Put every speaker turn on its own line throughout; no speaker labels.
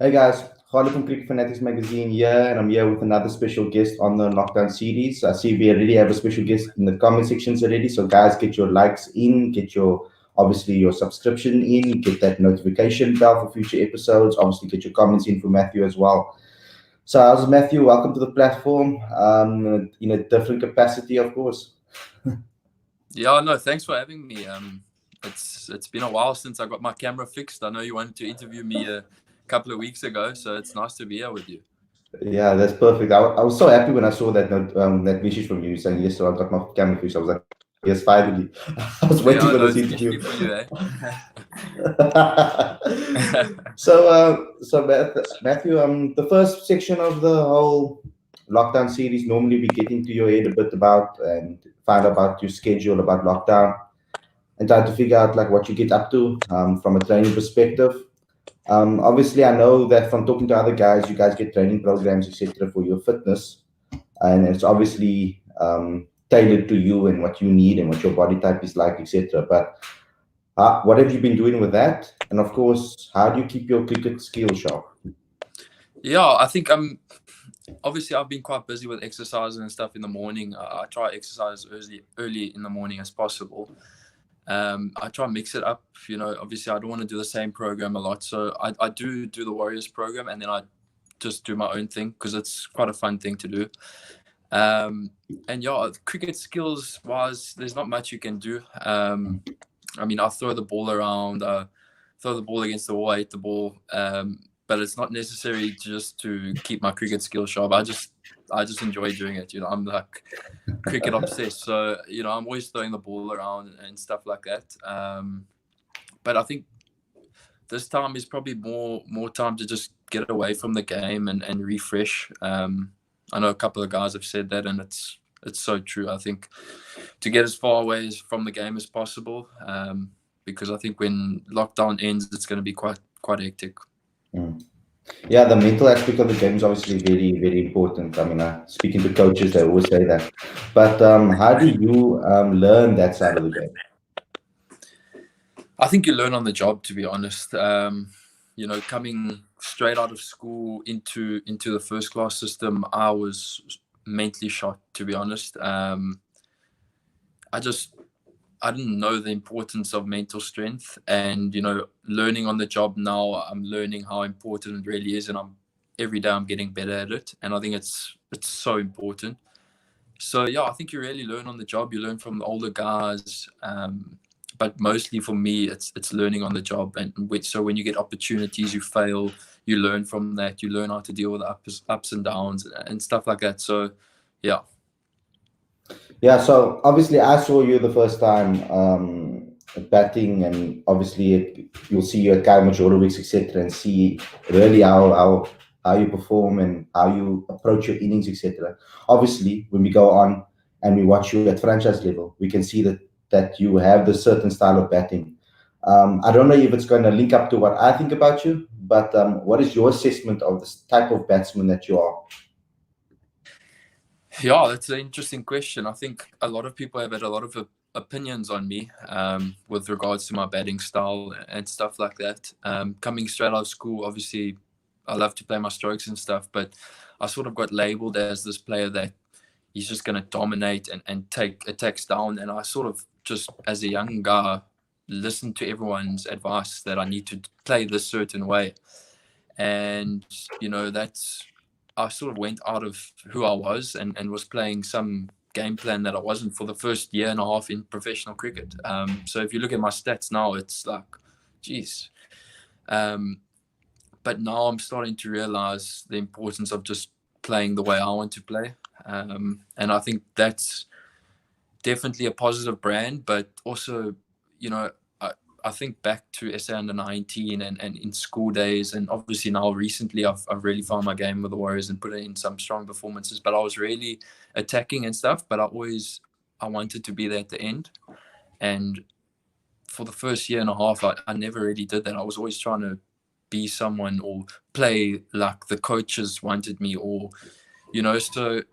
Hey guys, Khalid from Cricket Fanatics Magazine here, and I'm here with another special guest on the lockdown series. I see we already have a special guest in the comment sections already. So guys, get your likes in, get your obviously your subscription in, get that notification bell for future episodes. Obviously, get your comments in for Matthew as well. So, how's Matthew? Welcome to the platform. In a different capacity, of course.
Yeah, no, thanks for having me. It's been a while since I got my camera fixed. I know you wanted to interview me a couple of weeks ago, so it's nice to be here with you.
Yeah, that's perfect. I was so happy when I saw that note, that message from you saying yes, so I got my camera fixed. I was like, yes, finally. I was waiting
Yeah,
for
no,
this
especially
interview.
for you, eh?
Matthew, the first section of the whole lockdown series, normally we get into your head a bit about and find out about your schedule, about lockdown, and try to figure out like what you get up to from a training perspective. Obviously, I know that from talking to other guys, you guys get training programs, etc., for your fitness, and it's obviously tailored to you and what you need and what your body type is like, etc. But what have you been doing with that? And of course, how do you keep your cricket skill sharp?
Yeah, I think obviously I've been quite busy with exercising and stuff in the morning. I try to exercise early in the morning as possible. I try and mix it up. Obviously I don't want to do the same program a lot, so I do the Warriors program, and then I just do my own thing because it's quite a fun thing to do. And yeah, cricket skills wise, there's not much you can do. I mean, I throw the ball around, throw the ball against the wall, hit the ball, but it's not necessary just to keep my cricket skills sharp. I just enjoy doing it. I'm like cricket obsessed, so I'm always throwing the ball around and stuff like that. But I think this time is probably more time to just get away from the game and refresh. I know a couple of guys have said that, and it's so true. I think to get as far away from the game as possible, because I think when lockdown ends, it's going to be quite hectic.
Mm. Yeah, the mental aspect of the game is obviously very, very important. I mean, speaking to coaches, they always say that. But how do you learn that side of the game?
I think you learn on the job, to be honest. Coming straight out of school into the first class system, I was mentally shot, to be honest. I didn't know the importance of mental strength, and learning on the job now, I'm learning how important it really is, and every day I'm getting better at it, and I think it's so important. So yeah, I think you really learn on the job. You learn from the older guys, but mostly for me, it's learning on the job. And so when you get opportunities, you fail, you learn from that. You learn how to deal with ups and downs and stuff like that. So yeah.
Yeah, so obviously I saw you the first time batting, and obviously you'll see you at Kai Majorowicz, etc., and see really how you perform and how you approach your innings, etc. Obviously, when we go on and we watch you at franchise level, we can see that you have the certain style of batting. I don't know if it's going to link up to what I think about you, but what is your assessment of this type of batsman that you are?
Yeah, that's an interesting question. I think a lot of people have had a lot of opinions on me with regards to my batting style and stuff like that. Coming straight out of school, obviously, I love to play my strokes and stuff, but I sort of got labeled as this player that he's just going to dominate and take attacks down. And I sort of just, as a young guy, listened to everyone's advice that I need to play this certain way. And, I sort of went out of who I was and was playing some game plan that I wasn't for the first year and a half in professional cricket. So if you look at my stats now, it's like, geez. But now I'm starting to realize the importance of just playing the way I want to play. And I think that's definitely a positive brand, but also, I think back to SA under 19 and in school days, and obviously now recently I've really found my game with the Warriors and put in some strong performances. But I was really attacking and stuff, but I wanted to be there at the end. And for the first year and a half, I never really did that. I was always trying to be someone or play like the coaches wanted me, or so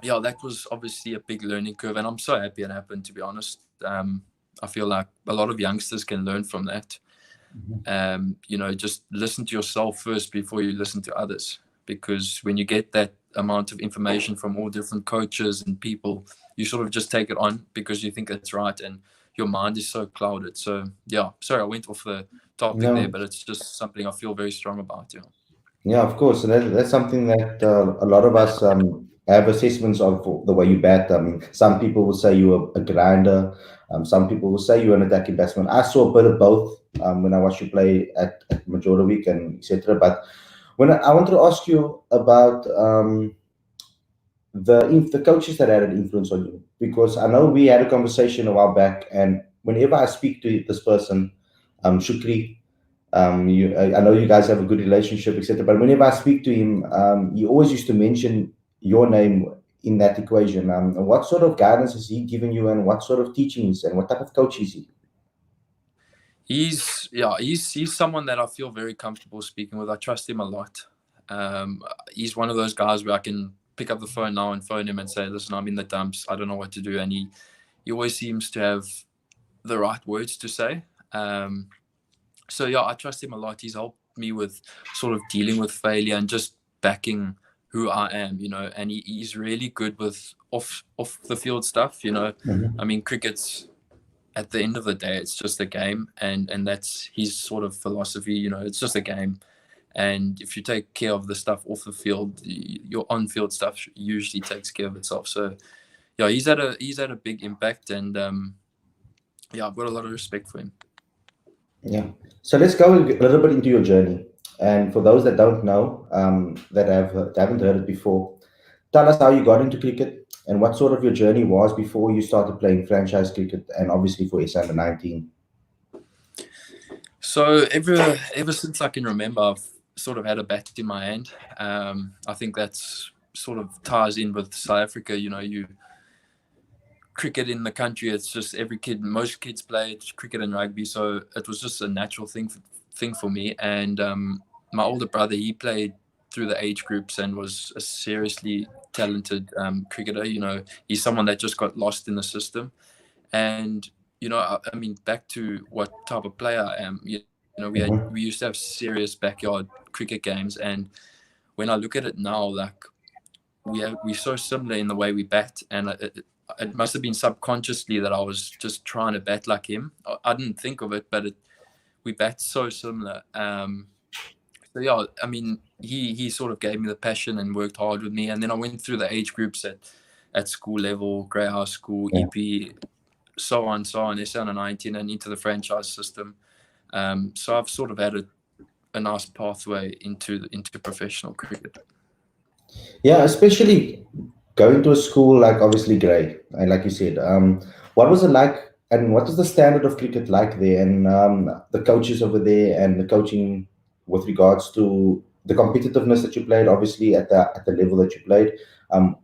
yeah, that was obviously a big learning curve, and I'm so happy it happened, to be honest. I feel like a lot of youngsters can learn from that. Just listen to yourself first before you listen to others. Because when you get that amount of information from all different coaches and people, you sort of just take it on because you think it's right, and your mind is so clouded. So yeah, sorry, I went off the topic there,
No.
but it's just something I feel very strong about.
Yeah, of course. And that's something that a lot of us have assessments of the way you bat. I mean, some people will say you're a grinder. Some people will say you're an attacking batsman. I saw a bit of both when I watched you play at Majora Week and etc. But I wanted to ask you about the coaches that had an influence on you, because I know we had a conversation a while back, and whenever I speak to this person, Shukri, I know you guys have a good relationship, etc. But whenever I speak to him, he always used to mention your name in that equation. And what sort of guidance has he given you, and what sort of teachings, and what type of coach is he?
He's someone that I feel very comfortable speaking with. I trust him a lot. He's one of those guys where I can pick up the phone now and phone him and say, listen, I'm in the dumps, I don't know what to do. And he always seems to have the right words to say. So yeah, I trust him a lot. He's helped me with sort of dealing with failure and just backing who I am, and he's really good with off the field stuff.
Mhm.
I mean, cricket's, at the end of the day, it's just a game, and that's his sort of philosophy. It's just a game, and if you take care of the stuff off the field, your on-field stuff usually takes care of itself. So yeah, he's had a big impact, and yeah, I've got a lot of respect for him.
Yeah. So let's go a little bit into your journey. And for those that don't know, that haven't heard it before, tell us how you got into cricket and what sort of your journey was before you started playing franchise cricket, and obviously for S under 19.
So ever since I can remember, I've sort of had a bat in my hand. I think that's sort of ties in with South Africa. You cricket in the country, it's just most kids play cricket and rugby, so it was just a natural thing for me. And my older brother, he played through the age groups and was a seriously talented cricketer. He's someone that just got lost in the system. And I mean, back to what type of player I am.
Mhm.
We used to have serious backyard cricket games, and when I look at it now, like we're so similar in the way we bat, and it must have been subconsciously that I was just trying to bat like him. I didn't think of it, but we bat so similar. So yeah, I mean, he sort of gave me the passion and worked hard with me, and then I went through the age groups at school level, Grey House School,
Yeah.
EP, so on, S under 19, and into the franchise system. So I've sort of had a nice pathway into professional cricket.
Yeah, especially going to a school like obviously Grey, and like you said, what was it like, and what is the standard of cricket like there, and the coaches over there, and the coaching with regards to the competitiveness that you played, obviously at the level that you played.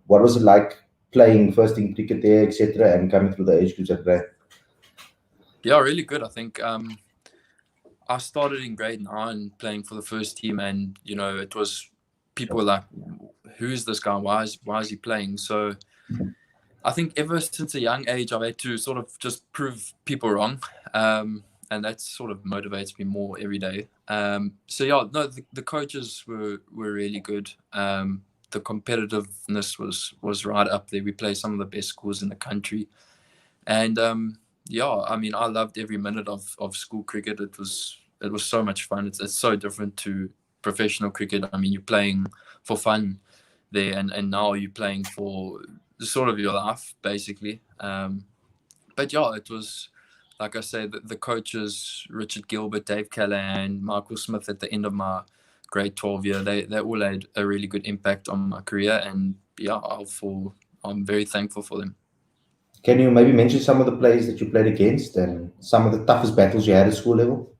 What was it like playing first in cricket there, etc., and coming through the age groups at Grey?
Yeah, really good. I think I started in grade 9 playing for the first team, and it was people were like, "Who's this guy? Why is he playing?" So I think ever since a young age, I've had to sort of just prove people wrong, and that sort of motivates me more every day. So yeah, no, the coaches were really good. The competitiveness was right up there. We played some of the best schools in the country, and yeah, I mean, I loved every minute of school cricket. It was so much fun. It's so different to professional cricket. I mean, you're playing for fun there, and now you're playing for sort of your life, basically. But yeah, it was, like I say, the coaches, Richard Gilbert, Dave Callahan, Michael Smith at the end of my grade 12 year, they all had a really good impact on my career. And yeah, I'm very thankful for them.
Can you maybe mention some of the players that you played against and some of the toughest battles you had at school level?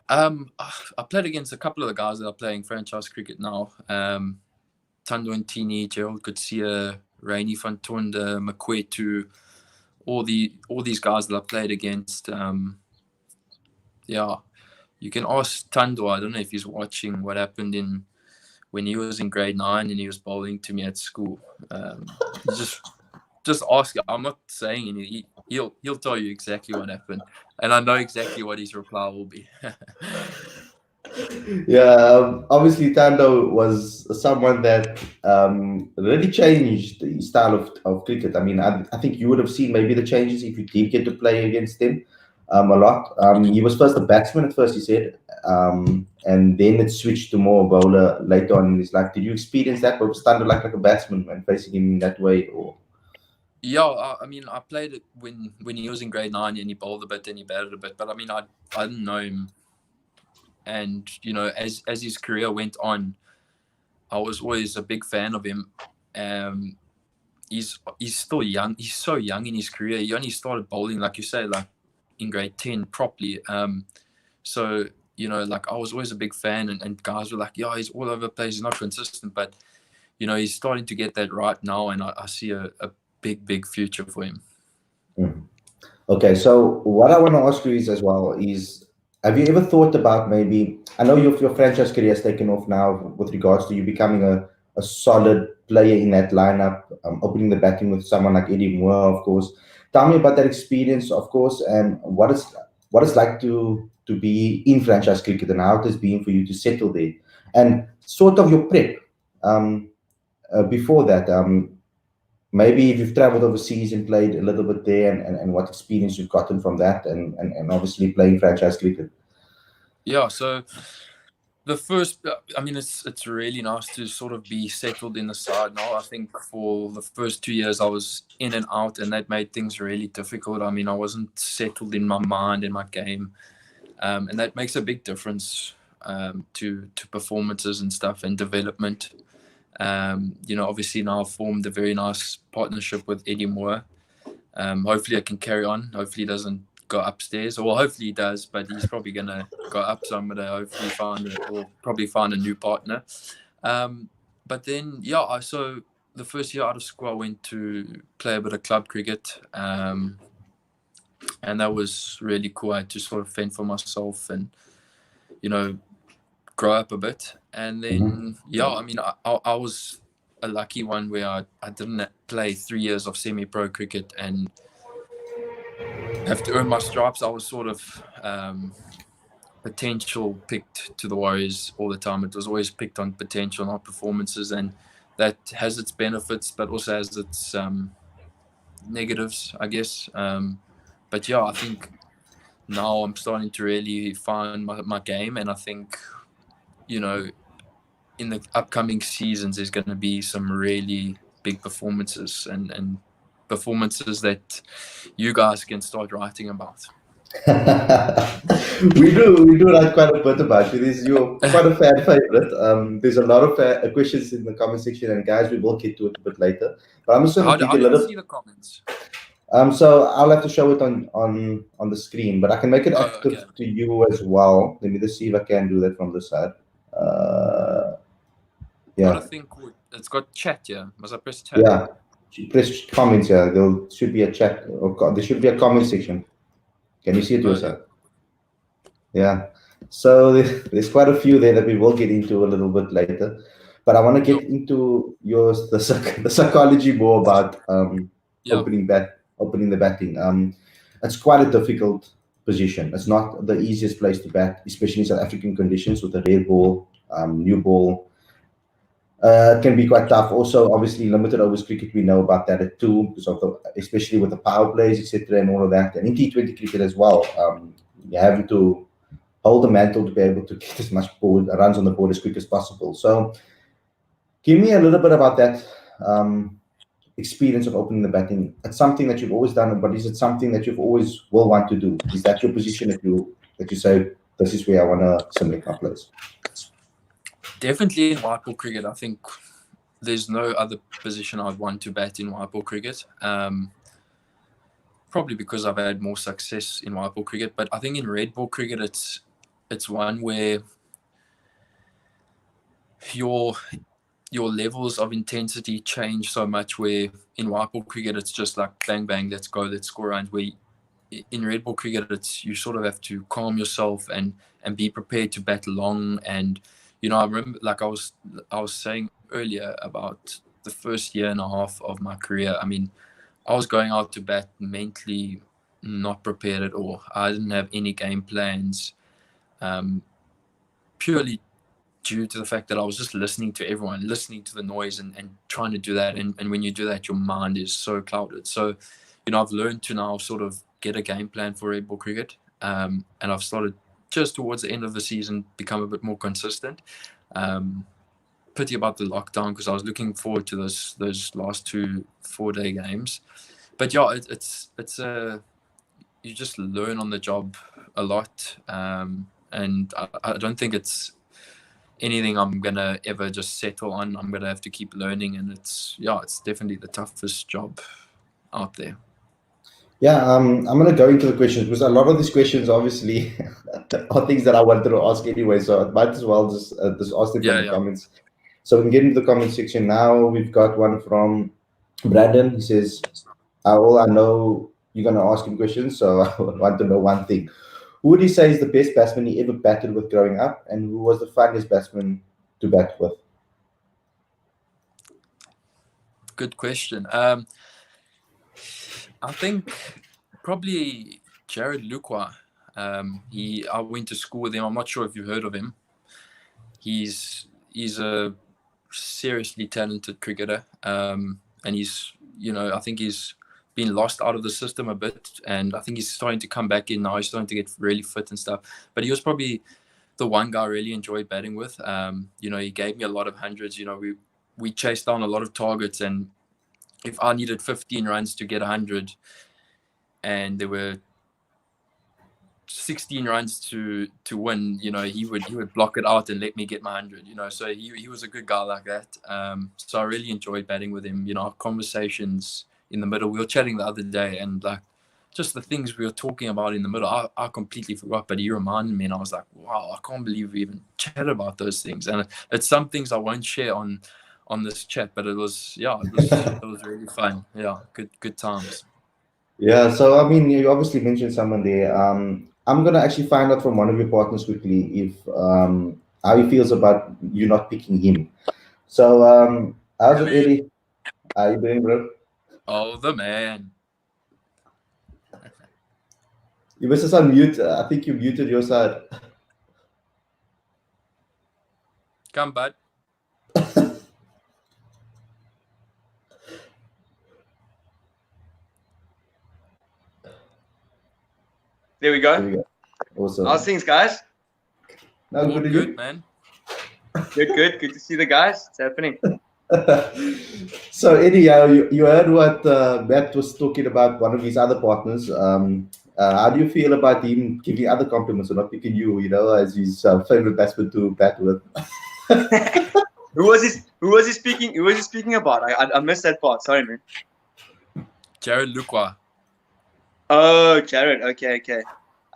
I played against a couple of the guys that are playing franchise cricket now. Tando Ntini, Gerald Coetzee, Rainy van Tonde, Makwetu, all these guys that I played against. Yeah, you can ask Tando. I don't know if he's watching what happened when he was in grade 9 and he was bowling to me at school. Just ask. I'm not saying anything. he'll tell you exactly what happened, and I know exactly what his reply will be.
Yeah, obviously Tando was someone that really changed the style of cricket. I mean, I think you would have seen maybe the changes if you did get to play against him a lot. He was first a batsman at first, he said, and then it switched to more bowler later on in his life. Did you experience that? Or was Tando like a batsman when facing him in that way? Or
Yeah, I mean, I played it when he was in grade 9 and he bowled a bit and he batted a bit, but I mean, I didn't know him, and as his career went on, I was always a big fan of him. Um, he's still young. He's so young in his career. He only started bowling, like you say, like in grade 10 properly. So like I was always a big fan, and guys were like, yeah, he's all over the place. He's not consistent, but he's starting to get that right now, and I see a big future for him.
Okay, so what I want to ask you is as well is, have you ever thought about maybe, I know your franchise career has taken off now with regards to you becoming a solid player in that lineup, opening the batting with someone like Eddie Moore, of course. Tell me about that experience, of course, and what it's like to be in franchise cricket and how it has been for you to settle there, and sort of your prep before that. Maybe if you've traveled overseas and played a little bit there, and what experience you've gotten from that, and obviously playing franchise cricket.
Yeah, so the first, I mean, it's really nice to sort of be settled in the side now. I think for the first 2 years I was in and out, and that made things really difficult. I mean, I wasn't settled in my mind, in my game, and that makes a big difference to performances and stuff and development. Obviously now I've formed a very nice partnership with Eddie Moore. Hopefully I can carry on. Hopefully he doesn't go upstairs, or hopefully he does, but he's probably gonna go up. So I'm gonna hopefully find a new partner. But then so the first year out of school I went to play a bit of club cricket, and that was really cool. I had to sort of fend for myself and grow up a bit. And then I mean, I was a lucky one where I didn't play 3 years of semi-pro cricket and have to earn my stripes. I was sort of potential picked to the Warriors all the time. It was always picked on potential, not performances, and that has its benefits but also has its negatives, I guess. But yeah, I think now I'm starting to really find my game, and I think in the upcoming seasons there's going to be some really big performances and performances that you guys can start writing about.
We do like quite a bit about you. You're quite a fan favorite. There's a lot of questions in the comment section, and guys, we will get to it a bit later. But I'm just going to
How
give you
do
a
you
little.
see the comments?
So I'll have to show it on the screen, but I can make it active
Okay.
to you as well. Let me just see if I can do that from the side.
Got
Yeah,
a thing called, it's got chat here. Must I press chat?
yeah. Press comments here. There should be a chat, or there should be a comment section. Can you see it yourself? Yeah. So there's quite a few there that we will get into a little bit later, but I want to get into the psychology more about opening the batting. It's quite a difficult position. It's not the easiest place to bat, especially in South African conditions with a rare ball, new ball. It can be quite tough. Also, obviously, limited overs cricket, we know about that too, because of especially with the power plays, etc., and all of that. And in T20 cricket as well, you're having to hold the mantle to be able to get as much runs on the board as quick as possible. So, give me a little bit about that experience of opening the batting. It's something that you've always done, but is it something that you've always will want to do? Is that your position that you say this is where I want to submit my place?
Definitely in white ball cricket. I think there's no other position I'd want to bat in white ball cricket. Probably because I've had more success in white ball cricket, but I think in red ball cricket it's one where your levels of intensity change so much, where in white ball cricket it's just like bang bang, let's go, let's score runs, where in red ball cricket you sort of have to calm yourself and be prepared to bat long. And I remember, like I was saying earlier about the first year and a half of my career, I mean, I was going out to bat mentally not prepared at all. I didn't have any game plans, purely due to the fact that I was just listening to everyone, listening to the noise and trying to do that. And when you do that, your mind is so clouded. So, I've learned to now sort of get a game plan for red ball cricket. And I've started just towards the end of the season, become a bit more consistent. Pity about the lockdown because I was looking forward to those last 2 4-day games. But yeah, it's you just learn on the job a lot. And I don't think it's anything I'm gonna ever just settle on. I'm gonna have to keep learning, and it's definitely the toughest job out there.
Yeah, I'm going to go into the questions because a lot of these questions obviously are things that I wanted to ask anyway. So I might as well just ask them from the comments. So we can get into the comment section now. We've got one from Brandon. He says, "All I know you're going to ask him questions, so I want to know one thing. Who would you say is the best batsman he ever batted with growing up, and who was the funniest batsman to bat with?"
Good question. I think probably Jared Lukwa. I went to school with him. I'm not sure if you've heard of him. He's a seriously talented cricketer, and he's I think he's been lost out of the system a bit, and I think he's starting to come back in now. He's starting to get really fit and stuff. But he was probably the one guy I really enjoyed batting with. He gave me a lot of hundreds. We chased down a lot of targets, and if I needed 15 runs to get 100 and there were 16 runs to win, he would block it out and let me get my 100, so he was a good guy like that. So I really enjoyed batting with him. Our conversations in the middle, we were chatting the other day, and like just the things we were talking about in the middle, I completely forgot, but he reminded me, and I was like, wow, I can't believe we even chatted about those things. And it's some things I won't share on this chat, but it was really fun. Yeah, good times.
Yeah, so I mean, you obviously mentioned someone there. I'm gonna actually find out from one of your partners quickly if how he feels about you not picking him. So how's it, Eddie? How you doing, bro?
Oh, the man.
You must just unmute. I think you muted your side.
Come, bud.
There we go.
Awesome.
How's things, guys?
No,
good, man.
Good to see the guys. It's happening.
So Eddie, you heard what Matt was talking about, one of his other partners. How do you feel about him giving other compliments or not picking you, as his favorite batsman to bat with?
Who was he speaking about? I missed that part. Sorry, man.
Jared Lukwa.
Oh, Jared. Okay.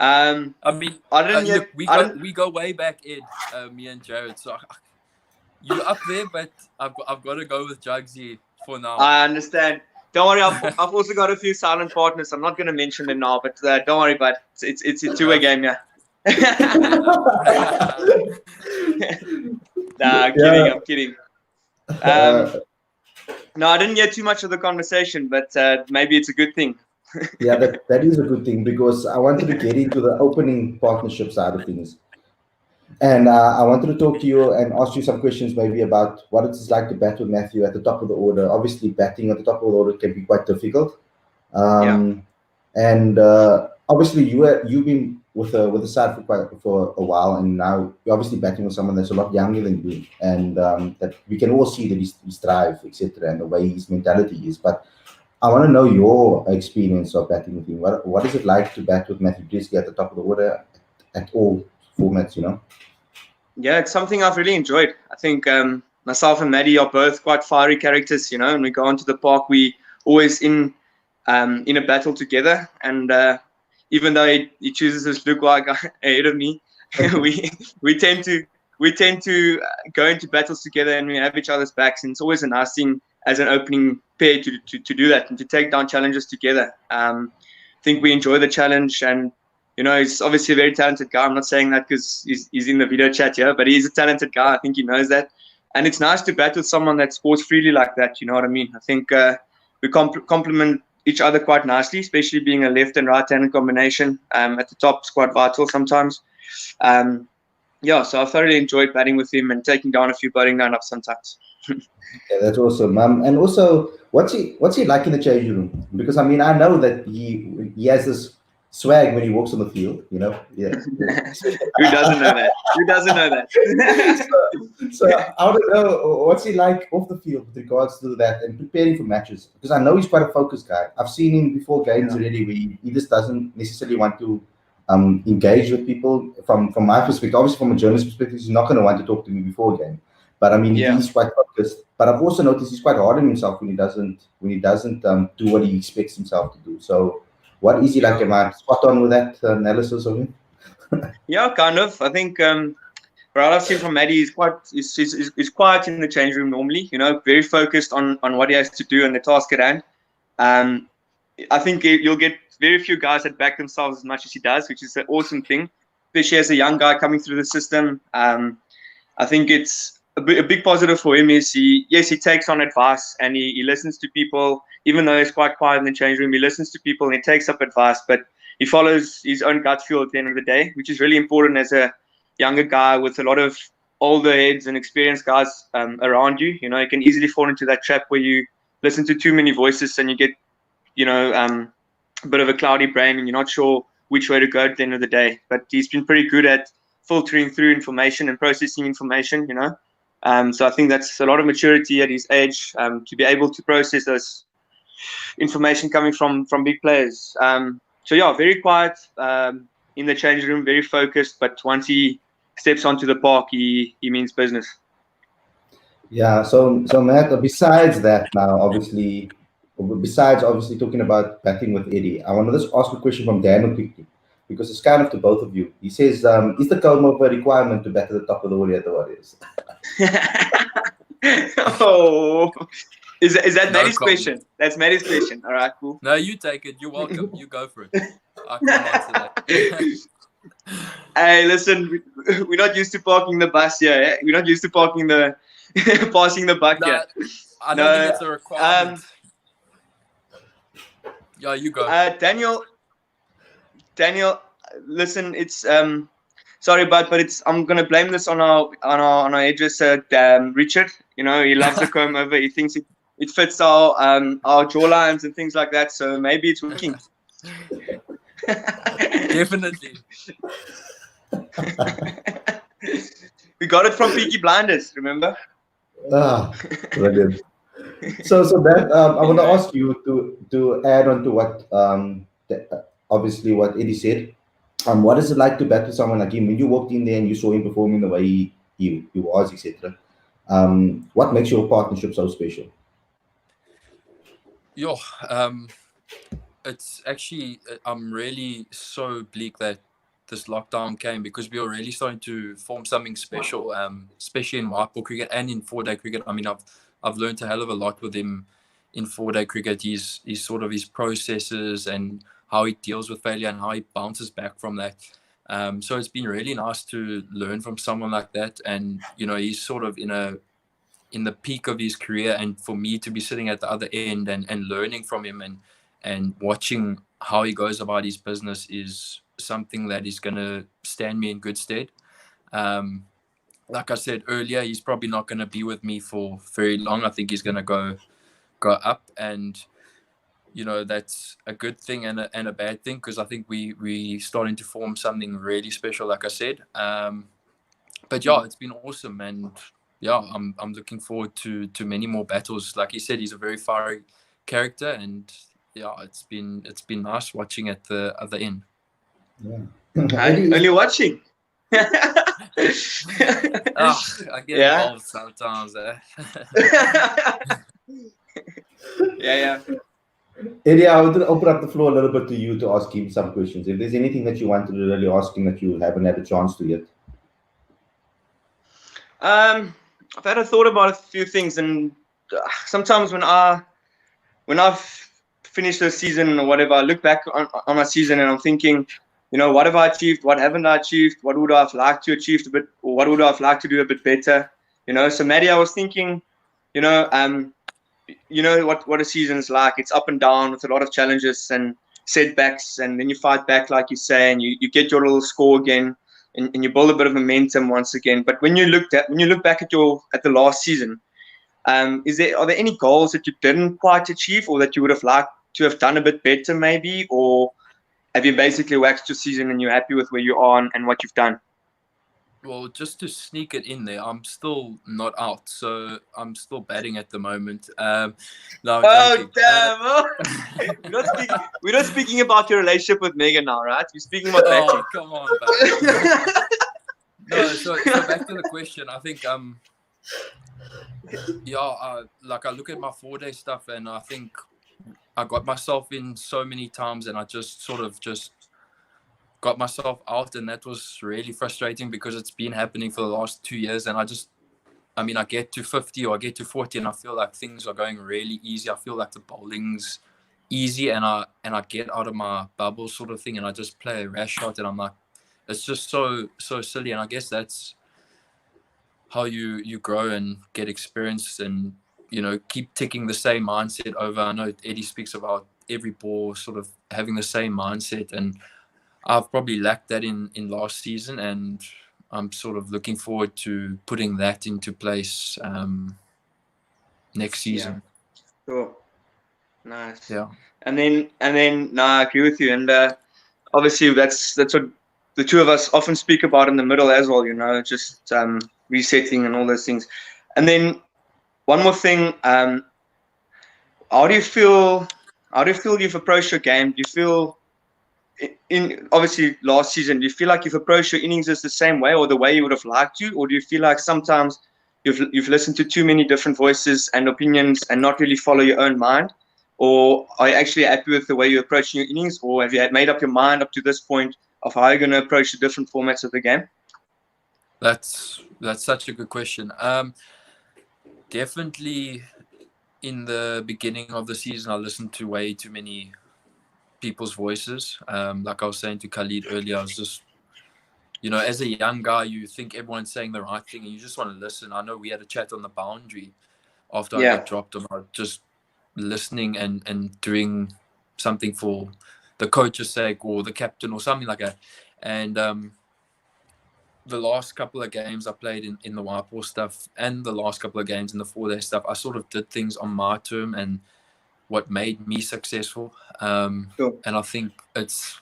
I mean,
I didn't
we go way back, Ed. Me and Jared. So you're up there, but I've got to go with Jugsy for now.
I understand. Don't worry. I've also got a few silent partners. I'm not going to mention them now, but don't worry. But it's a two-way game, yeah. Nah, I'm kidding. No, I didn't get too much of the conversation, but maybe it's a good thing.
Yeah, that is a good thing, because I wanted to get into the opening partnership side of things. And I wanted to talk to you and ask you some questions maybe about what it's like to bat with Matthew at the top of the order. Obviously, batting at the top of the order can be quite difficult. And obviously, you've been with the side for a while, and now you're obviously batting with someone that's a lot younger than you, and that we can all see that his drive, etc., and the way his mentality is. But I want to know your experience of batting with him. What is it like to bat with Matthew Breetzke at the top of the order at all formats?
Yeah, it's something I've really enjoyed. I think myself and Maddie are both quite fiery characters. When we go onto the park, we always in a battle together. And even though he chooses his look like ahead of me, we tend to go into battles together, and we have each other's backs. And it's always a nice thing as an opening pair to do that and to take down challenges together. I think we enjoy the challenge, and he's obviously a very talented guy. I'm not saying that because he's in the video chat here, but he's a talented guy. I think he knows that. And it's nice to bat with someone that sports freely like that. You know what I mean? I think we complement each other quite nicely, especially being a left and right-handed combination. At the top is quite vital sometimes. So I thoroughly enjoyed batting with him and taking down a few batting lineups sometimes.
Yeah, that's awesome. And also, what's he like in the change room? Because I mean, I know that he has this swag when he walks on the field. You know, yeah.
Who doesn't know that? Who doesn't know that?
So I want to know what's he like off the field with regards to that and preparing for matches. Because I know he's quite a focused guy. I've seen him before games already, where he just doesn't necessarily want to engage with people. From my perspective, obviously from a journalist perspective, he's not going to want to talk to me before a game. But I mean, he's quite focused. But I've also noticed he's quite hard on himself when he doesn't do what he expects himself to do. So, what is he like? Am I spot on with that analysis of him?
Yeah, kind of. I think what I've seen from Maddie is he's quiet in the change room normally. You know, very focused on what he has to do and the task at hand. I think you'll get very few guys that back themselves as much as he does, which is an awesome thing, especially as a young guy coming through the system. I think it's a big positive for him is he takes on advice and he listens to people, even though he's quite quiet in the change room. He listens to people and he takes up advice, but he follows his own gut feel at the end of the day, which is really important as a younger guy with a lot of older heads and experienced guys around you. You know, you can easily fall into that trap where you listen to too many voices and you get, a bit of a cloudy brain and you're not sure which way to go at the end of the day. But he's been pretty good at filtering through information and processing information, So I think that's a lot of maturity at his age to be able to process those information coming from big players. Very quiet in the change room, very focused. But once he steps onto the park, he means business.
Yeah. So Matt, besides obviously talking about batting with Eddie, I want to just ask a question from Daniel quickly, because it's kind of to both of you. He says, is the comb over a requirement to bat at the top of the order at the Warriors?
Oh, is that Maddie's question? That's Maddie's question. All right, cool.
No, you take it. You're welcome. You go for it. I can't answer that.
Hey, listen, we're not used to parking the bus here. Eh? We're not used to parking the passing the buck here.
I don't think it's a requirement. Yeah, you go.
Daniel, listen, it's sorry, but I'm gonna blame this on our hairdresser, Richard. You know, he loves the comb over. He thinks it fits our jawlines and things like that. So maybe it's working.
Definitely.
We got it from Peaky Blinders, remember?
Brilliant. So that I want to ask you to add on to what obviously what Eddie said. What is it like to bat with someone like him? When you walked in there and you saw him performing the way he was, etc. What makes your partnership so special?
It's actually, I'm really so bleak that this lockdown came, because we were really starting to form something special, especially in white ball cricket and in 4-day cricket. I mean, I've learned a hell of a lot with him in 4-day cricket. He's sort of his processes and how he deals with failure and how he bounces back from that. So it's been really nice to learn from someone like that. And, he's sort of in the peak of his career, and for me to be sitting at the other end and learning from him and watching how he goes about his business is something that is going to stand me in good stead. Like I said earlier, he's probably not going to be with me for very long. I think he's going to go up, and that's a good thing and a bad thing, because I think we starting to form something really special, like I said. But yeah, it's been awesome, and yeah, I'm looking forward to many more battles. Like he said, he's a very fiery character, and yeah, it's been nice watching at the other end.
Yeah. Only watching.
I get involved sometimes.
Yeah.
Eddie, I would open up the floor a little bit to you to ask him some questions. If there's anything that you wanted to really ask him that you haven't had a chance to yet.
I've had a thought about a few things, and sometimes when I've finished the season or whatever, I look back on my season and I'm thinking, what have I achieved? What haven't I achieved? What would I have liked to achieve a bit, or what would I have liked to do a bit better? So Maddie, I was thinking, you know what a season is like. It's up and down with a lot of challenges and setbacks, and then you fight back, like you say, and you get your little score again, and you build a bit of momentum once again. But when you look back at the last season, are there any goals that you didn't quite achieve, or that you would have liked to have done a bit better, maybe, or have you basically waxed your season and you're happy with where you are and what you've done?
Well, just to sneak it in there, I'm still not out, so I'm still batting at the moment. No, I'm
Oh
joking.
damn! We're not speaking about your relationship with Megan now, right? We're speaking about batting.
Oh, come on, man. No, so back to the question. I think like I look at my 4-day stuff, and I think I got myself in so many times, and I just sort of got myself out, and that was really frustrating because it's been happening for the last 2 years. And I get to 50 or I get to 40 and I feel like things are going really easy. I feel like the bowling's easy, and I get out of my bubble sort of thing, and I just play a rash shot, and I'm like, it's just so silly. And I guess that's how you grow and get experience, and keep ticking the same mindset over. I know Eddie speaks about every ball sort of having the same mindset, and I've probably lacked that in last season, and I'm sort of looking forward to putting that into place next season.
Yeah. Cool. Nice.
Yeah.
And then no, I agree with you. And obviously that's what the two of us often speak about in the middle as well, just resetting and all those things. And then one more thing, how do you feel you've approached your game? Do you feel in obviously last season, do you feel like you've approached your innings the same way, or the way you would have liked to, or do you feel like sometimes you've listened to too many different voices and opinions and not really follow your own mind? Or are you actually happy with the way you're approaching your innings, or have you made up your mind up to this point of how you're going to approach the different formats of the game?
That's such a good question. Definitely in the beginning of the season, I listened to way too many people's voices. Like I was saying to Khalid earlier, I was just, as a young guy, you think everyone's saying the right thing and you just want to listen. I know we had a chat on the boundary after I got dropped about just listening and doing something for the coach's sake or the captain or something like that. And the last couple of games I played in the white ball stuff, and the last couple of games in the 4-day stuff, I sort of did things on my term and what made me successful.
Sure.
And I think it's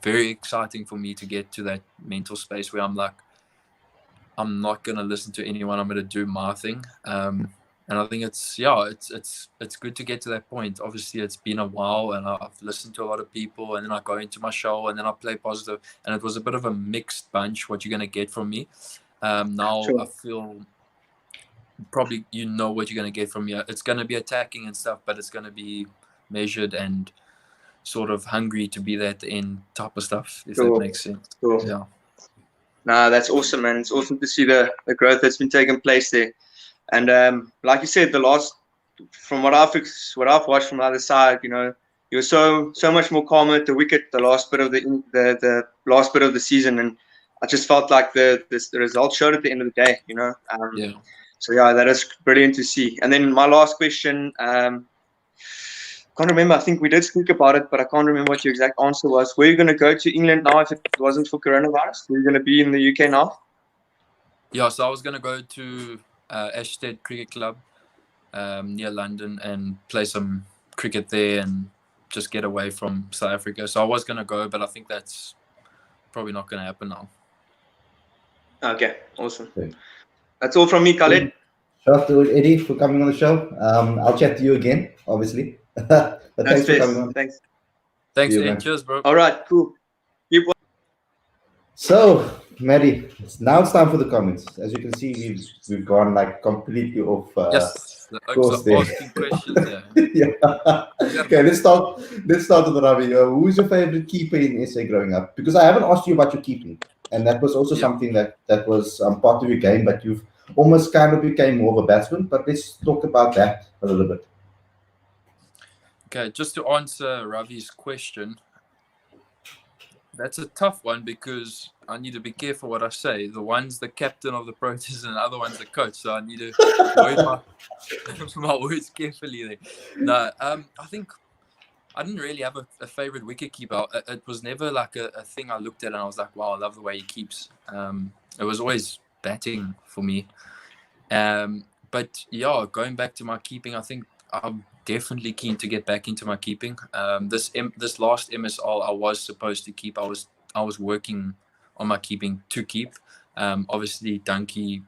very exciting for me to get to that mental space where I'm like, I'm not gonna listen to anyone. I'm gonna do my thing. And I think it's good to get to that point. Obviously, it's been a while, and I've listened to a lot of people, and then I go into my show, and then I play positive, and it was a bit of a mixed bunch. What you're gonna get from me now,
Sure.
I feel probably what you're gonna get from me. It's gonna be attacking and stuff, but it's gonna be measured and sort of hungry to be there at the end type of stuff. If
Sure.
that makes sense.
Sure.
Yeah.
Nah, that's awesome, man. It's awesome to see the growth that's been taking place there. And like you said, from what I've watched from the other side, you were so much more calm at the wicket the last bit of the last bit of the season, and I just felt like the results showed at the end of the day,
Yeah.
So yeah, that is brilliant to see. And then my last question, can't remember. I think we did speak about it, but I can't remember what your exact answer was. Were you going to go to England now if it wasn't for coronavirus? Were you going to be in the UK now?
Yeah, so I was going to go to Ashstead Cricket Club near London and play some cricket there and just get away from South Africa. So I was going to go, but I think that's probably not going to happen now.
Okay, awesome.
Okay.
That's all from me, Khalid.
Shout out to Eddie for coming on the show. I'll chat to you again, obviously. But thanks for coming on.
Thanks.
Thanks,
See you,
Ed.
man.
Cheers, bro.
All right, cool.
So, Maddie, now it's time for the comments. As you can see, we've gone like completely off
Yes, the
course
Oaks
there.
are asking questions there.
Yeah. Okay, let's start with Ravi. Who's your favorite keeper in SA growing up? Because I haven't asked you about your keeping, and that was also something that was part of your game, but you've almost kind of became more of a batsman. But let's talk about that a little bit.
Okay, just to answer Ravi's question, That's a tough one because I need to be careful what I say. The one's the captain of the Proteas and the other one's the coach, so I need to word my words carefully there. No, I think I didn't really have a favorite wicket keeper. It was never like a thing I looked at and I was like, wow, I love the way he keeps. It was always batting for me. But yeah, going back to my keeping, I think I'm definitely keen to get back into my keeping. This last MSL I was supposed to keep. I was working on my keeping to keep. Obviously, Dunkey,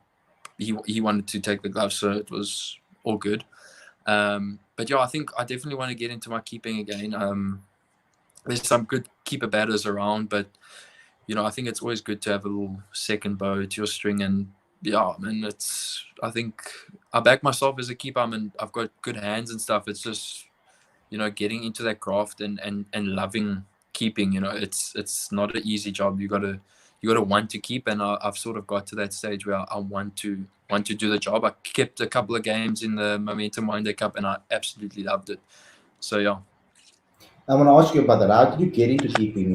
he wanted to take the gloves, so it was all good. But yeah, I think I definitely want to get into my keeping again. There's some good keeper batters around, but I think it's always good to have a little second bow to your string. And yeah, man, I think I back myself as a keeper. I've got good hands and stuff. It's just getting into that craft and loving keeping. It's not an easy job. You gotta want to keep, and I've sort of got to that stage where I want to do the job. I kept a couple of games in the Momentum One Day Cup, and I absolutely loved it. So yeah.
I want to ask you about that. How did you get into keeping?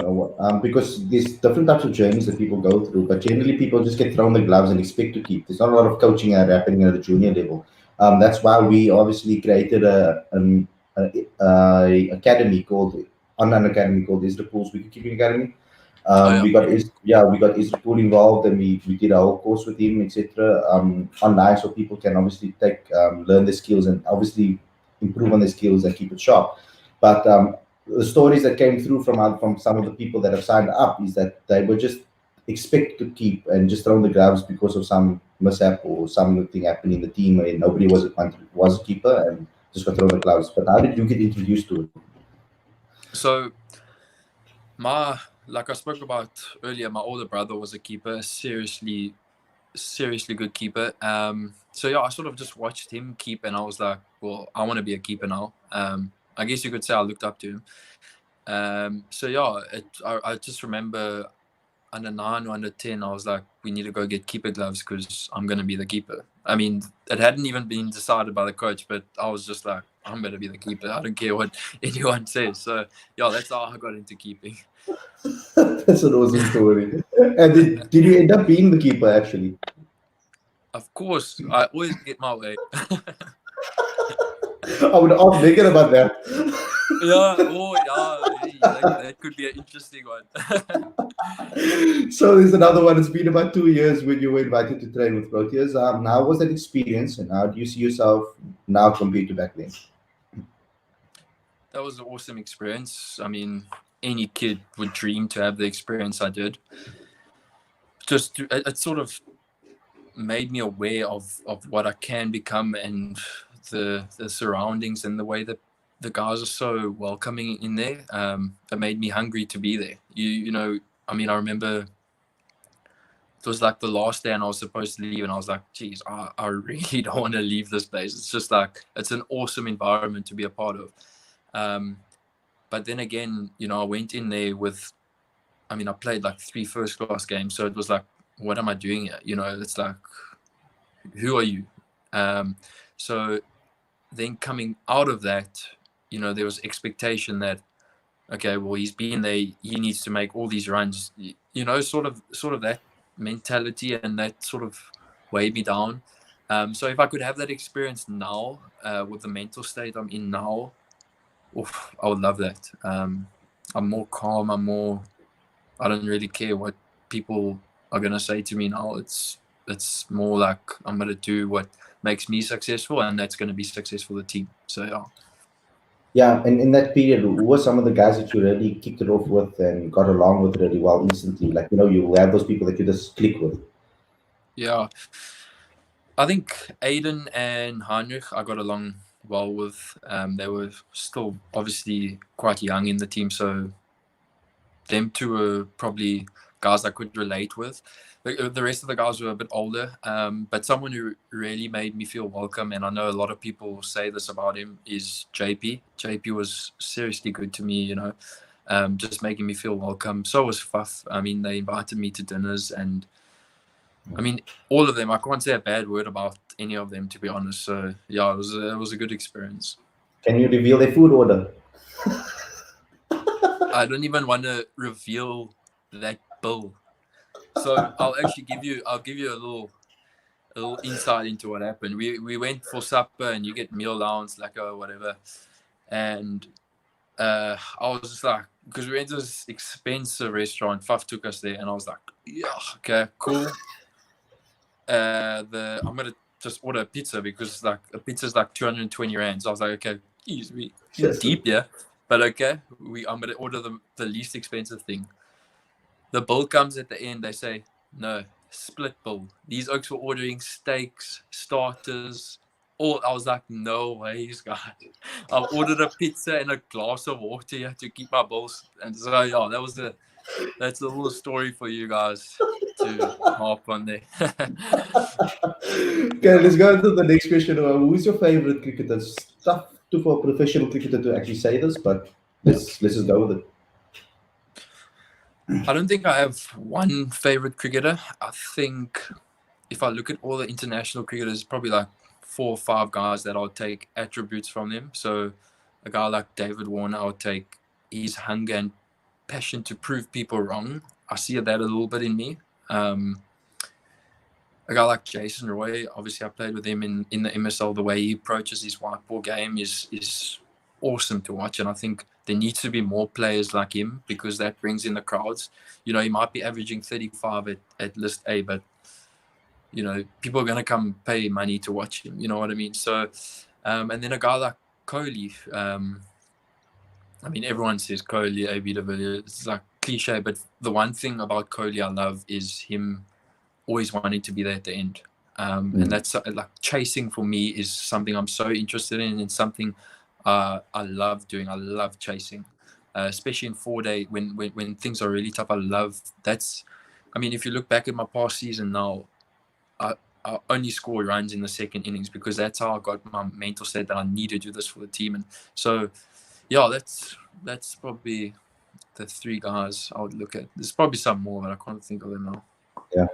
Because there's different types of journeys that people go through, but generally people just get thrown the gloves and expect to keep. There's not a lot of coaching happening at the junior level. That's why we obviously created an academy called online academy called Is the Pools Wicket Keeping Academy. We got Isra Pool involved, and we did a whole course with him, etc. Online, so people can obviously learn the skills and obviously improve on their skills and keep it sharp. But the stories that came through from some of the people that have signed up is that they were just expect to keep and just thrown the gloves because of some mishap or something happened in the team and nobody was a keeper and just got thrown the gloves. But how did you get introduced to it?
So like I spoke about earlier, my older brother was a keeper, seriously good keeper. So yeah, I sort of just watched him keep and I was like, well, I want to be a keeper now. I guess you could say I looked up to him. So yeah, I just remember under 9 or under 10, I was like, we need to go get keeper gloves because I'm going to be the keeper. I mean, it hadn't even been decided by the coach, but I was just like, I'm going to be the keeper. I don't care what anyone says. So yeah, that's how I got into keeping.
That's an awesome story. And did you end up being the keeper actually?
Of course, I always get my way.
I would ask Megan about that.
That could be an interesting one.
So there's another one. It's been about 2 years when you were invited to train with Proteas. How was that experience, and how do you see yourself now compared to back then?
That was an awesome experience. I mean, any kid would dream to have the experience I did. It sort of made me aware of what I can become and the surroundings and the way that the guys are so welcoming in there. It made me hungry to be there. I remember it was like the last day and I was supposed to leave and I was like, geez, I really don't want to leave this place. It's just like, it's an awesome environment to be a part of. But then again, I went in there with, I played like 3 first-class games. So it was like, what am I doing here? It's like, who are you? So then coming out of that, there was expectation that, okay, well, he's been there, he needs to make all these runs, sort of that mentality, and that sort of weighed me down. So if I could have that experience now, with the mental state I'm in now, I would love that. I'm more calm. I don't really care what people are going to say to me now. It's more like I'm going to do what makes me successful, and that's going to be successful the team. So yeah.
Yeah, and in that period, who were some of the guys that you really kicked it off with and got along with really well instantly? Like, you have those people that you just click with.
Yeah. I think Aiden and Heinrich, I got along well with. They were still obviously quite young in the team, so them two were probably guys I could relate with. The rest of the guys were a bit older, but someone who really made me feel welcome, and I know a lot of people say this about him, is JP. JP was seriously good to me, just making me feel welcome. So was Fuff. They invited me to dinners, and all of them. I can't say a bad word about any of them, to be honest. So yeah, it was a good experience.
Can you reveal their food order?
I don't even want to reveal that bill. So I'll give you a little insight into what happened. We went for supper and you get meal allowance, like whatever, and I was just like, because we went to this expensive restaurant, Faf took us there, and I was like, yeah, okay, cool. I'm gonna just order a pizza because like a pizza is like 220 rand. So I was like, okay, easy, deep, yeah, but okay, I'm gonna order the least expensive thing. The bill comes at the end. They say no, split bill. These oaks were ordering steaks, starters. All I was like, no ways, guys. I've ordered a pizza and a glass of water here to keep my bills. And so yeah, that's a little story for you guys to harp on there.
Okay, let's go to the next question. Who's your favorite cricketer? It's tough for a professional cricketer to actually say this, but let's just go with it.
I don't think I have one favorite cricketer. I think if I look at all the international cricketers, probably like 4 or 5 guys that I'll take attributes from them. So a guy like David Warner, I'll take his hunger and passion to prove people wrong. I see that a little bit in me. A guy like Jason Roy, obviously I played with him in the MSL. The way he approaches his white ball game is awesome to watch, and I think there needs to be more players like him because that brings in the crowds. You know, he might be averaging 35 at list A, but you know, people are going to come pay money to watch him. You know what I mean? So, and then a guy like Kohli. I mean, everyone says Kohli, AB de Villiers. It's like cliche, but the one thing about Kohli I love is him always wanting to be there at the end. And that's like chasing for me is something I'm so interested in and something I love doing. I love chasing, especially in 4-day when things are really tough. I mean, if you look back at my past season now, I only score runs in the second innings because that's how I got my mental state that I need to do this for the team. And so, yeah, that's probably the 3 guys I would look at. There's probably some more, but I can't think of them now.
Yeah.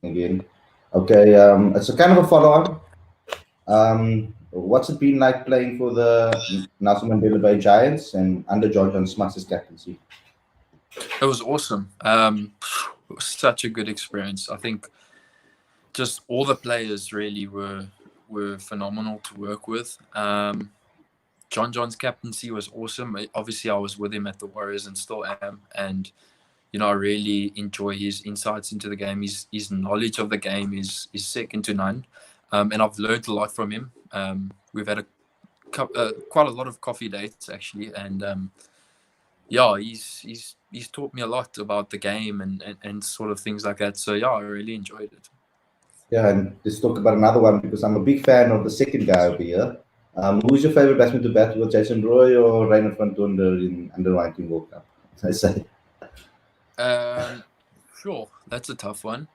Again. Okay, it's a kind of a follow-on. What's it been like playing for the Nelson Mandela Bay Giants and under John Smuts' captaincy?
It was awesome. It was such a good experience. I think just all the players really were phenomenal to work with. John's captaincy was awesome. Obviously, I was with him at the Warriors and still am. And, you know, I really enjoy his insights into the game. His knowledge of the game is second to none. And I've learned a lot from him. We've had quite a lot of coffee dates, actually. And, yeah, he's taught me a lot about the game and sort of things like that. So, yeah, I really enjoyed it.
Yeah, and let's talk about another one because I'm a big fan of the second guy over here. Who's your favorite batsman to bat with, Jason Roy or Reiner van Tonder in under 19 World Cup? I say.
Sure, that's a tough one.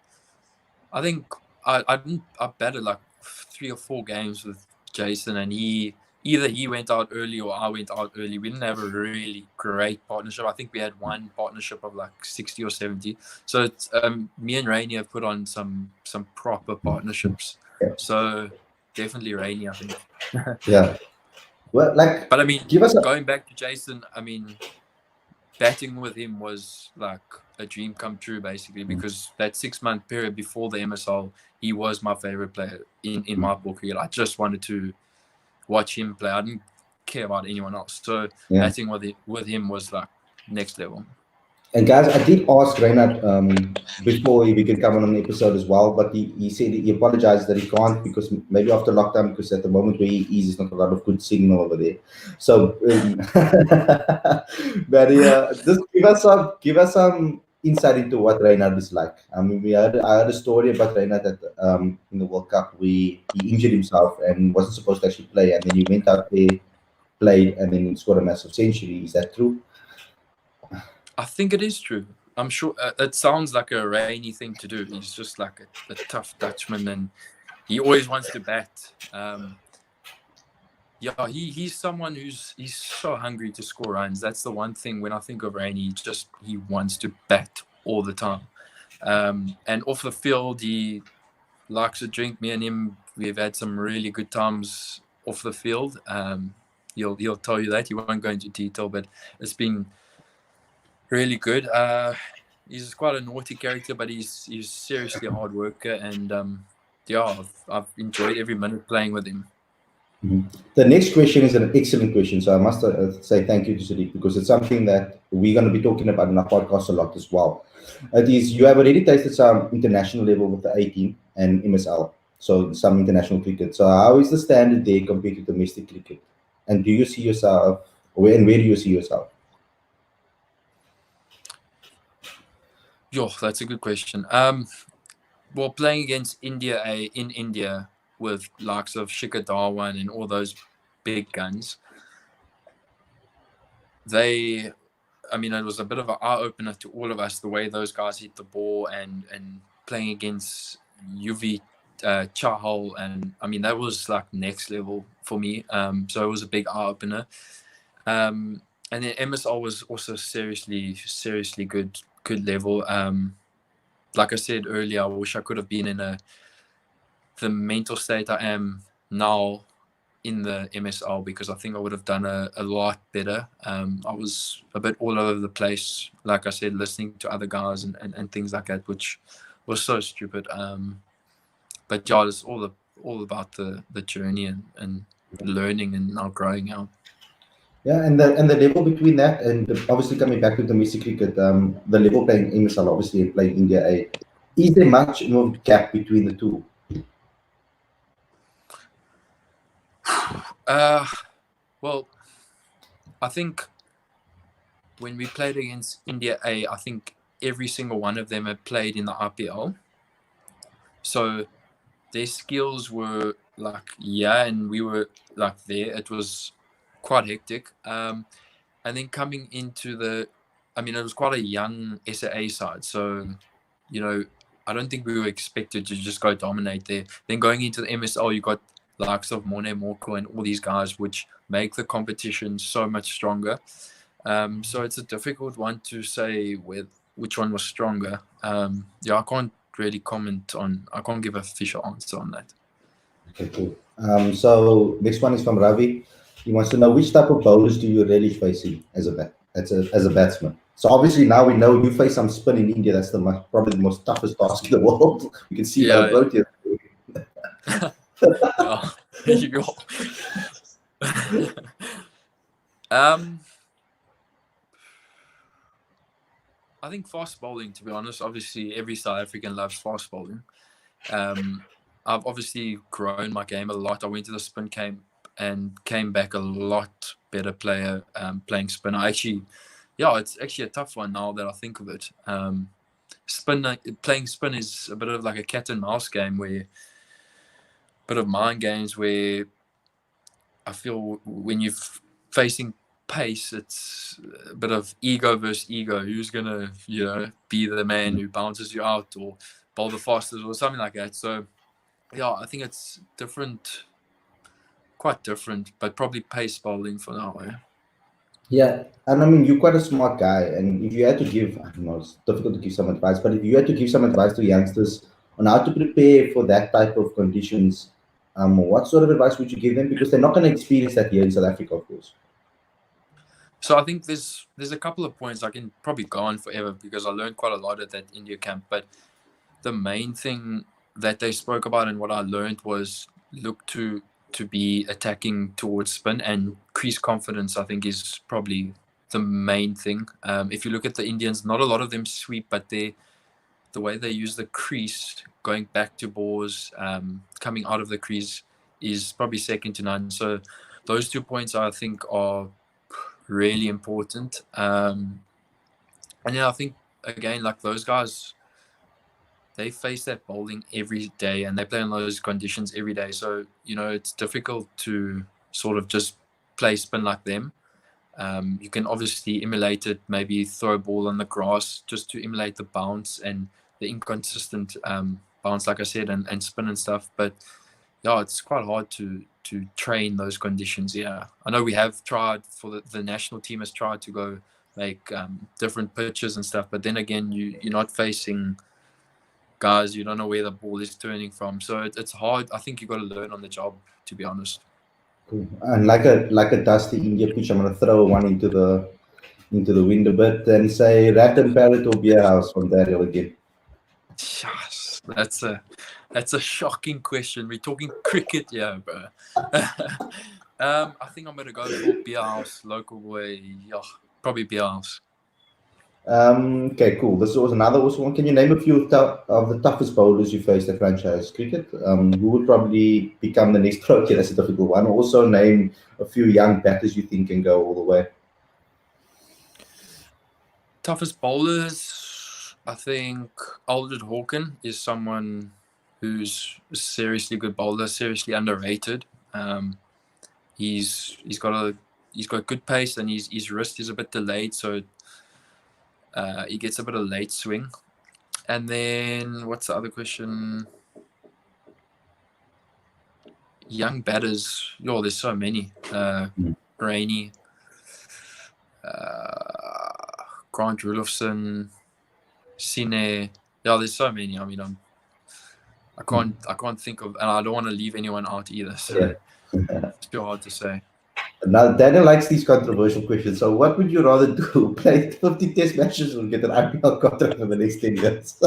I think I batted like 3 or 4 games with Jason, and either he went out early or I went out early. We didn't have a really great partnership. I think we had one partnership of like 60 or 70. So it's me and Rainey have put on some proper partnerships.
Yeah.
So definitely Rainey, I think.
Yeah. Well, like,
but I mean,
give us
going back to Jason, I mean, batting with him was like a dream come true, basically, because that 6-month period before the MSL, he was my favorite player in my ball cricket. I just wanted to watch him play. I didn't care about anyone else. So batting with him was like next level.
And guys, I did ask Reinhard before we could come on an episode as well, but he said he apologized that he can't because maybe after lockdown, because at the moment where he is, there's not a lot of good signal over there. So, but just give us some insight into what Reinhard is like. I mean, I heard a story about Reinhard that in the World Cup he injured himself and wasn't supposed to actually play, and then he went out there, played, and then he scored a massive century. Is that true?
I think it is true. I'm sure it sounds like a Rainy thing to do. He's just like a tough Dutchman, and he always wants to bat. Yeah, he's someone he's so hungry to score runs. That's the one thing when I think of Rainy, he wants to bat all the time. And off the field, he likes to drink. Me and him, we've had some really good times off the field. he'll tell you that. He won't go into detail, but it's been really good. He's quite a naughty character, but he's seriously a hard worker, and yeah, I've enjoyed every minute playing with him.
The next question is an excellent question. So I must say thank you to Sadiq because it's something that we're going to be talking about in our podcast a lot as well. It is you have already tasted some international level with the A team and MSL, so some international cricket. So how is the standard there compared to domestic cricket? And do you see yourself, where do you see yourself?
Yo, that's a good question. Well, playing against India in India with likes of Shikhar Dhawan and all those big guns, it was a bit of an eye opener to all of us the way those guys hit the ball and playing against Yuvi Chahal, and I mean that was like next level for me. So it was a big eye opener. And then MSL was also seriously good level. Like I said earlier, I wish I could have been in the mental state I am now in the MSL because I think I would have done a lot better. I was a bit all over the place, like I said, listening to other guys and things like that, which was so stupid. But yeah, it's all about the journey and learning and now growing out.
Yeah, and the level between that and obviously coming back to domestic cricket, the level playing MSL obviously and playing India A, is there much more gap between the two?
Well, I think when we played against India A, I think every single one of them had played in the IPL. So their skills were like, and we were like there. It was quite hectic. And then coming into it was quite a young SAA side. So, I don't think we were expected to just go dominate there. Then going into the MSL, you got likes of Morne Morko and all these guys, which make the competition so much stronger. So it's a difficult one to say which one was stronger. I can't really comment on. I can't give an official answer on that.
Okay, cool. So next one is from Ravi. He wants to know which type of bowlers do you really facing as a batsman. So obviously now we know you face some spin in India. That's probably the most toughest task in the world. You can see how both here.
Yeah, there you go. I think fast bowling, to be honest. Obviously, every South African loves fast bowling. I've obviously grown my game a lot. I went to the spin camp and came back a lot better player playing spin. It's actually a tough one now that I think of it. Playing spin is a bit of like a cat and mouse game, where bit of mind games where I feel when you're facing pace, it's a bit of ego versus ego. Who's gonna, be the man who bounces you out or bowl the fastest or something like that. So I think it's different, quite different, but probably pace bowling for now.
Yeah, and I mean you're quite a smart guy, and if you had to give, I don't know, it's difficult to give some advice, but if you had to give some advice to youngsters on how to prepare for that type of conditions, what sort of advice would you give them? Because they're not going to experience that here in South Africa, of course.
So I think there's a couple of points I can probably go on forever because I learned quite a lot at that India camp. But the main thing that they spoke about and what I learned was look to be attacking towards spin, and crease confidence, I think, is probably the main thing. If you look at the Indians, not a lot of them sweep, but the way they use the crease, going back to balls, coming out of the crease, is probably second to none. So those 2 points I think are really important. And I think, again, like those guys, they face that bowling every day and they play in those conditions every day. So, it's difficult to sort of just play spin like them. You can obviously emulate it, maybe throw a ball on the grass just to emulate the bounce and the inconsistent bounce, like I said, and spin and stuff. But it's quite hard to train those conditions. I know we have tried, for the national team has tried to go make different pitches and stuff, but then again, you're not facing guys, you don't know where the ball is turning from, so it's hard. I think you got to learn on the job, to be honest.
Cool. And like a dusty India pitch, I'm gonna throw one into the wind a bit and say rat and parrot or beer house on that again.
Yes, that's a shocking question. We're talking cricket, yeah, bro. I think I'm gonna go for beer house, local way. Yeah, probably beer house.
Okay, cool. This was another awesome one. Can you name a few of the toughest bowlers you faced at franchise cricket? Who would probably become the next pro? Okay, that's a difficult one. Also, name a few young batters you think can go all the way.
Toughest bowlers, I think Aldred Hawken is someone who's a seriously good bowler, seriously underrated. He's got good pace and his wrist is a bit delayed, so he gets a bit of late swing. And then what's the other question? Young batters. Yo, there's so many. Rainey, Grant Rudolphson, Sine. Yeah, there's so many. I mean, I can't think of, and I don't want to leave anyone out either. So
Yeah.
it's too hard to say.
Now, Daniel likes these controversial questions. So, what would you rather do? Play 50 test matches or get an IPL contract for the next 10 years?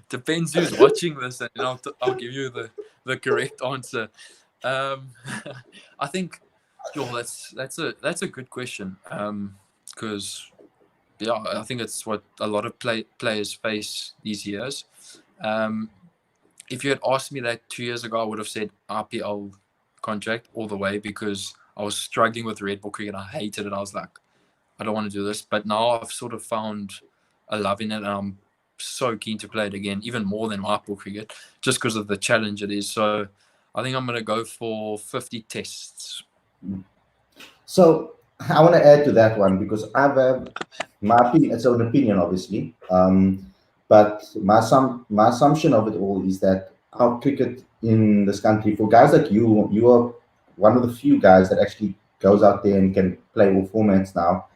Depends who's watching this, and I'll give you the correct answer. I think, yo, that's a good question. Because yeah, I think it's what a lot of players face these years. If you had asked me that 2 years ago, I would have said RPL contract all the way because I was struggling with red ball cricket. I hated it. I was like, I don't want to do this. But now I've sort of found a love in it, and I'm so keen to play it again, even more than white ball cricket, just because of the challenge it is. So I think I'm going to go for 50 tests.
So, I want to add to that one because I've my opinion. It's an opinion, obviously. But my assumption of it all is that our cricket in this country, for guys like you are one of the few guys that actually goes out there and can play all formats now.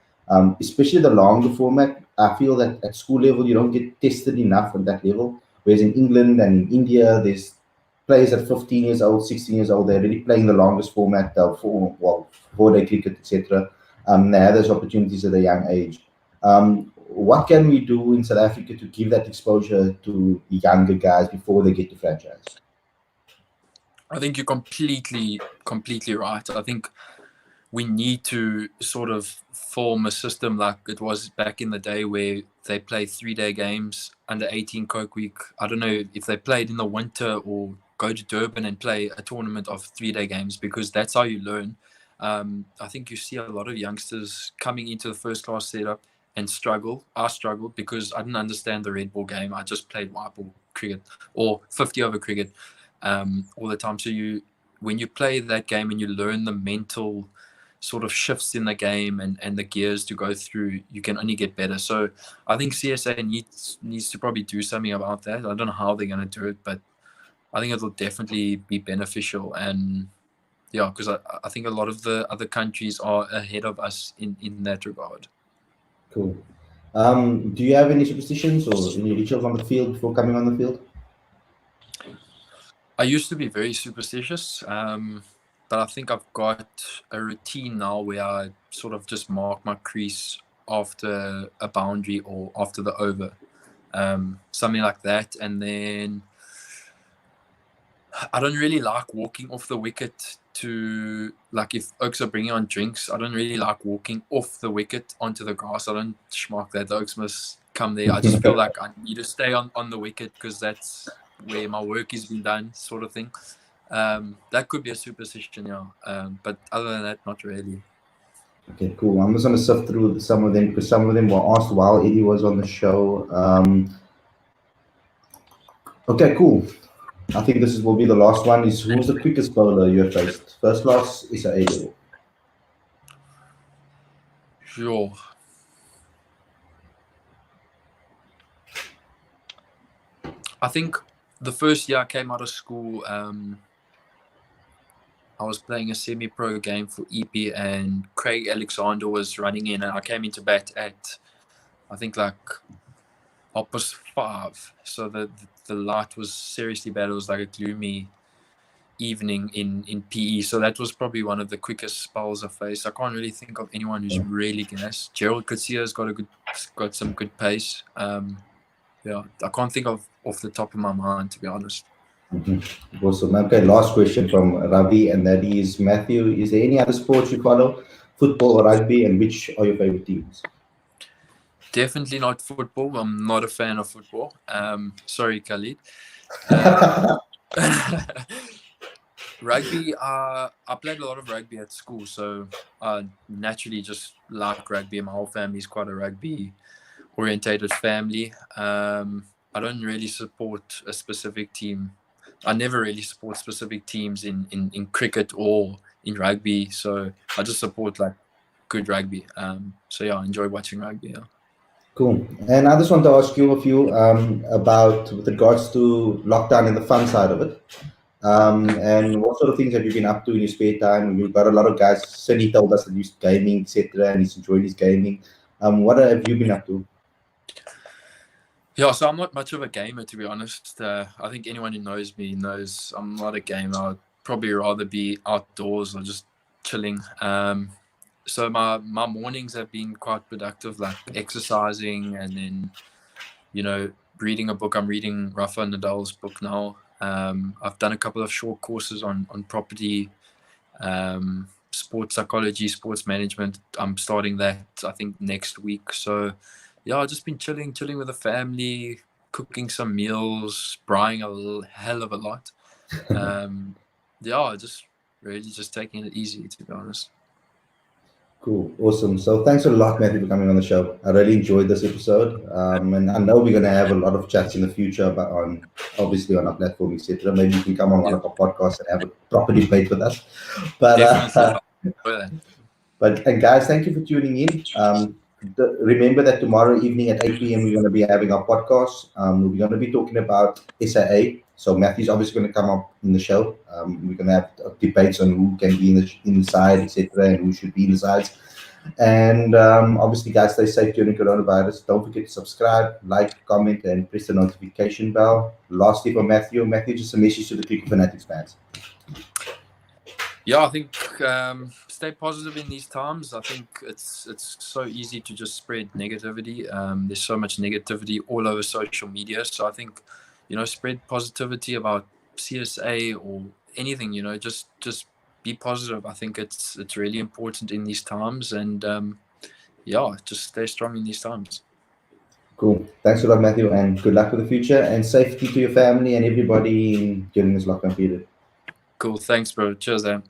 Especially the longer format. I feel that at school level you don't get tested enough on that level. Whereas in England and in India, there's players at 15 years old, 16 years old. They're already playing the longest format, four-day cricket, etc. They have those opportunities at a young age. What can we do in South Africa to give that exposure to the younger guys before they get to franchise?
I think you're completely right. I think we need to sort of form a system like it was back in the day where they play 3-day games under 18 Coke Week. I don't know if they played in the winter or go to Durban and play a tournament of 3-day games because that's how you learn. I think you see a lot of youngsters coming into the first class setup and struggle. I struggled because I didn't understand the red ball game. I just played white ball cricket or 50 over cricket all the time. So when you play that game and you learn the mental sort of shifts in the game and the gears to go through, you can only get better. So I think CSA needs to probably do something about that. I don't know how they're going to do it, but I think it'll definitely be beneficial. And yeah, because I think a lot of the other countries are ahead of us in that regard.
Cool. Do you have any superstitions or any rituals on the field before coming on the field?
I used to be very superstitious, but I think I've got a routine now where I sort of just mark my crease after a boundary or after the over, something like that. And then I don't really like walking off the wicket to, like, if Oaks are bringing on drinks, I don't really like walking off the wicket onto the grass. I don't schmuck that. The Oaks must come there. I just feel like I need to stay on the wicket because that's where my work has been done, sort of thing. That could be a superstition, yeah. But other than that, not really.
Okay, cool. I'm just going to sift through some of them because some of them were asked while Eddie was on the show. Okay, cool. I think will be the last one. Is who's the quickest bowler you have faced? First class is a level.
Sure. I think the first year I came out of school, I was playing a semi-pro game for EP and Craig Alexander was running in and I came into bat at, I think, like +5. So the light was seriously bad. It was like a gloomy evening in PE. So that was probably one of the quickest spells I faced. I can't really think of anyone who's really gas. Gerald Coetzee got some good pace. Yeah, I can't think of off the top of my mind, to be honest.
Awesome. Okay, last question from Ravi, and that is Matthew. Is there any other sports you follow, football or rugby, and which are your favorite teams?
Definitely not football. I'm not a fan of football. Sorry, Khalid. Rugby, I played a lot of rugby at school, so I naturally just like rugby. My whole family is quite a rugby-orientated family. I don't really support a specific team. I never really support specific teams in cricket or in rugby, so I just support like good rugby. So yeah, I enjoy watching rugby. Yeah.
Cool. And I just want to ask you a few about with regards to lockdown and the fun side of it. And what sort of things have you been up to in your spare time? You've got a lot of guys. Cindy told us that he's gaming, etc., and he's enjoying his gaming. What have you been up to?
Yeah, so I'm not much of a gamer, to be honest. I think anyone who knows me knows I'm not a gamer. I'd probably rather be outdoors or just chilling. So my mornings have been quite productive, like exercising and then, reading a book. I'm reading Rafa Nadal's book now. I've done a couple of short courses on property, sports psychology, sports management. I'm starting that, I think, next week. So yeah, I've just been chilling with the family, cooking some meals, braaiing a hell of a lot. Yeah, just really just taking it easy, to be honest.
Cool, awesome. So thanks a lot, Matthew, for coming on the show. I really enjoyed this episode, and I know we're going to have a lot of chats in the future about obviously on our platform, etc. Maybe you can come on one of our podcasts and have a proper debate with us. But and guys, thank you for tuning in. Remember that tomorrow evening at 8 p.m. we're going to be having our podcast. We're going to be talking about SAA. So Matthew's obviously going to come up in the show. We're going to have debates on who can be in the side, etc., and who should be in the sides. And obviously, guys, stay safe during coronavirus. Don't forget to subscribe, like, comment, and press the notification bell. Lastly, for Matthew, just a message to the Cricket Fanatics fans.
Yeah, I think stay positive in these times. I think it's so easy to just spread negativity. There's so much negativity all over social media. So I think, spread positivity about CSA or anything. Just be positive. I think it's really important in these times, and yeah, just stay strong in these times.
Cool. Thanks a lot, Matthew, and good luck with the future and safety to your family and everybody during this lockdown period.
Cool. Thanks, bro. Cheers, man.